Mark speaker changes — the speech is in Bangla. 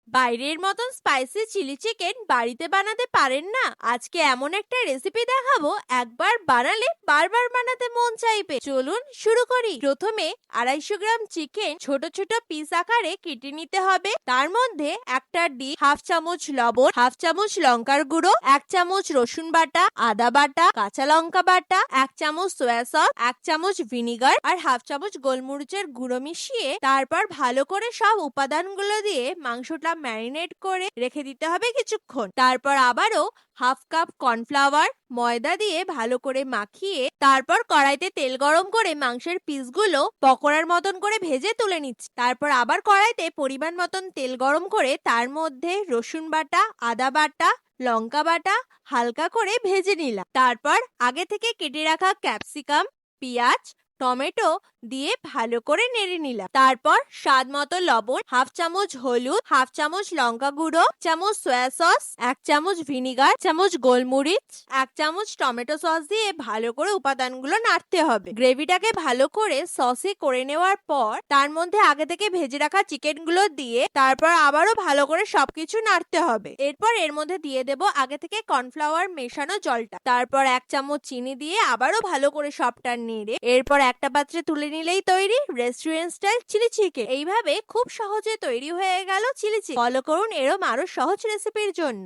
Speaker 1: বাইরের মতন স্পাইসি চিলি চিকেন বাড়িতে বানাতে পারেন না? আজকে এমন একটা রেসিপি দেখাবো, একবার বানালে বারবার বানাতে মন চাইবে। চলুন শুরু করি। প্রথমে 250 গ্রাম চিকেন ছোট ছোট পিস আকারে কেটে নিতে হবে। তার মধ্যে একটা ডিম, হাফ চামচ লবণ, হাফ চামচ লঙ্কার গুঁড়ো, 1 চামচ রসুন বাটা, আদা বাটা, কাঁচা লঙ্কা বাটা, 1 চামচ সয়া সস, 1 চামচ ভিনিগার আর হাফ চামচ গোলমরিচের গুঁড়ো মিশিয়ে তারপর ভালো করে সব উপাদানগুলো দিয়ে মাংসটা ম্যারিনেট করে রেখে দিতে হবে কিছুক্ষণ। তারপর আবারও হাফ কাপ কর্নফ্লাওয়ার ময়দা দিয়ে ভালো করে মাখিয়ে তারপর কড়াইতে তেল গরম করে মাংসের পিসগুলো পকোড়ার মতন করে ভেজে তুলে নিচ্ছি। তারপর আবার কড়াইতে পরিমাণ মতন তেল গরম করে তার মধ্যে রসুন বাটা, আদা বাটা, লঙ্কা বাটা হালকা করে ভেজে নিলাম। তারপর আগে থেকে কেটে রাখা ক্যাপসিকাম, পেঁয়াজ, টমেটো দিয়ে ভালো করে নেড়ে নিলাম। তারপর স্বাদ মতো লবণ, হাফ চামচ হলুদ, হাফ চামচ লঙ্কা গুঁড়ো, চামচ সয়া সস, 1 চামচ ভিনিগার, চামচ গোলমরিচ, 1 চামচ টমেটো সস দিয়ে ভালো করে উপাদানগুলো নাড়তে হবে। গ্রেভিটাকে ভালো করে সসে করে নেওয়ার পর তার মধ্যে আগে থেকে ভেজে রাখা চিকেনগুলো দিয়ে তারপর আবারও ভালো করে সবকিছু নাড়তে হবে। এরপর এর মধ্যে দিয়ে দেব আগে থেকে কর্নফ্লাওয়ার মেশানো জলটা। তারপর 1 চামচ চিনি দিয়ে আবারও ভালো করে সবটা নেড়ে এরপর একটা পাত্রে তুলে নিলেই তৈরি রেস্টুরেন্ট স্টাইল চিলি চিকেন। এইভাবে খুব সহজে তৈরি হয়ে গেল চিলি চিকেন। ফলো করুন এরম আরো সহজ রেসিপির জন্য।